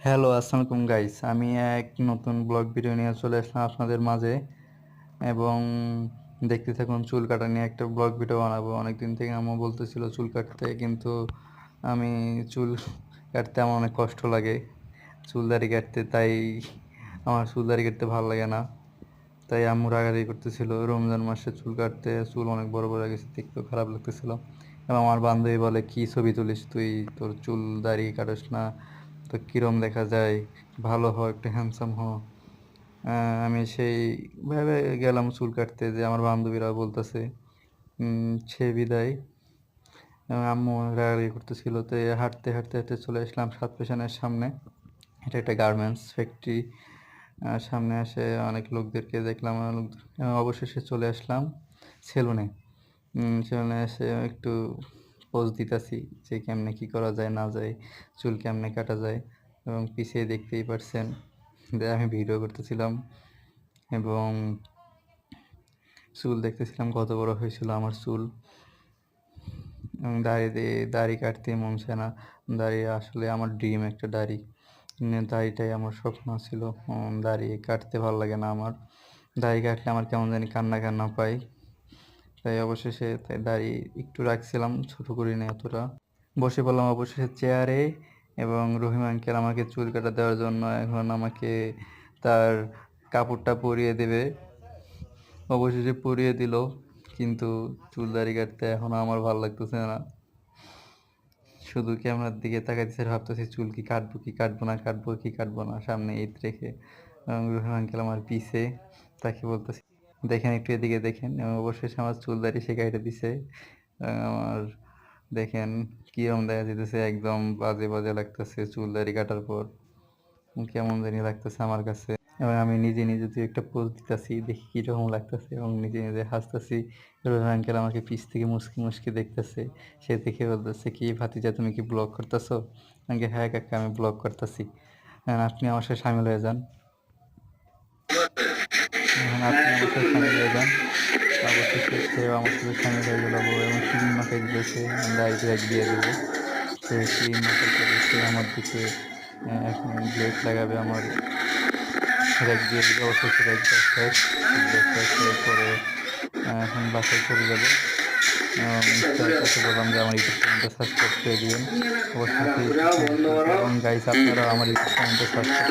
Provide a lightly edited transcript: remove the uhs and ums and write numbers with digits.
Hello, আসসালামু আলাইকুম guys. আমি এক নতুন ব্লগ ভিডিও নিয়ে চলে আসলাম আপনাদের মাঝে এবং দেখতে থাকুন। চুল কাটা নিয়ে একটা ব্লগ ভিডিও বানাবো। অনেকদিন থেকে আম্মু বলতেছিল চুল কাটতে, কিন্তু আমি চুল কাটতে আমার অনেক কষ্ট লাগে, চুল দাড়ি কাটতে। তাই আমার চুল দাড়ি কাটতে ভালো লাগে না। তাই আম্মু রাগারাগি করতেছিল রমজান মাসে চুল কাটতে। চুল অনেক বড় বড় হয়ে গেছে, দেখতেও খারাপ লাগতেছিল। এবং আমার বান্ধবী বলে, কি ছবি তুলিস তুই, তোর চুল দাড়ি কাটিস না, তো কিরম দেখা যায়, ভালো হ, একটু হ্যান্ডসাম হ। আমি সেইভাবে গেলাম চুল কাটতে, যে আমার বান্ধবীরাও বলতেছে সে বিদায়। এবং আম্মু রাগারাগি করতেছিল। তো হাঁটতে হাঁটতে হাঁটতে চলে আসলাম সাত পেশনের সামনে। এটা একটা গার্মেন্টস ফ্যাক্টরি। সামনে এসে অনেক লোকদেরকে দেখলাম, এবং অবশেষে চলে আসলাম সেলুনে। সেলুনে এসে একটু পোজ দিতেছি যে কেমনে কি করা যায় না যায়, চুল কেমনে কাটা যায়। এবং পিছিয়ে দেখতেই পারছেন যে আমি ভিডিও করতেছিলাম এবং চুল দেখতেছিলাম কত বড় হয়েছিল আমার চুল। এবং দাড়ি কাটতে মন চায় না। দাড়ি আসলে আমার ড্রিম, একটা দাড়ি। দাড়িটাই আমার স্বপ্ন ছিল। দাড়ি কাটতে ভালো লাগে না আমার। দাড়ি কাটলে আমার কেমন জানি কান্না কান্না পাই। তাই অবশেষে দাড়ি একটু রাখছিলাম, ছোট করি না এতটা। বসে পড়লাম অবশেষে চেয়ারে, এবং রহিম আঙ্কেল আমাকে চুল কাটা দেওয়ার জন্য এখন আমাকে তার কাপড়টা পরিয়ে দেবে। অবশেষে পরিয়ে দিল, কিন্তু চুল দাড়ি কাটতে এখন আমার ভালো লাগতেছে না। শুধু ক্যামেরার দিকে তাকাইতেছে, ভাবতেছি চুল কি কাটবো কি কাটবো না, কাটবো কি কাটবো না, সামনে ঈদ রেখে। এবং রহিম আঙ্কেল আমার পিছে, তাকে বলতেছি দেখেন একটু এদিকে দেখেন। এবং অবশেষে আমার চুল দাড়ি সে কেটে দিছে। আমার দেখেন কিরম দেখা যেতেছে, একদম বাজে বাজে লাগতেছে চুল দাড়ি কাটার পর, কেমন জানি লাগতেছে আমার কাছে। এবং আমি নিজে নিজে তুই একটা পোজ দিতেছি, দেখি কিরকম লাগতেছে, এবং নিজে নিজে হাসতেছি। রোহিত আঙ্কেল আমাকে পিছ থেকে মুসকি মুসকি দেখতেছে। সে দেখে বলতেছে, কি ভাতিজা তুমি কি ব্লগ করতেছো? আঙ্কে হ্যাঁ কাকা, আমি ব্লগ করতেছি, আপনি আমার সাথে সামিল হয়ে যান। এখন আপনি আমার সাথে সামিল হয়ে যান। অবশেষে সেও আমার সাথে সামিল হয়ে গেল, এবং ক্রিম মাখাই দিতেছে, দাড়িতে এক দিয়ে দেবো। সে ক্রিম মাখার পরে সে আমার দিকে এখন ব্লেড লাগাবে, আমার র্যাক দিয়ে দিবে। অবশেষে র্যাক দেওয়া শেষ। র্যাক দেওয়া শেষ পরে এখন বাসায় চলে যাবো। তাকে বললাম যে আমার ইউটিউব চ্যানেলটা সাবস্ক্রাইব করে দিবেন। অবশেষে এবং গাইস, আপনারা আমার ইউটিউব চ্যানেলটা সাবস্ক্রাইব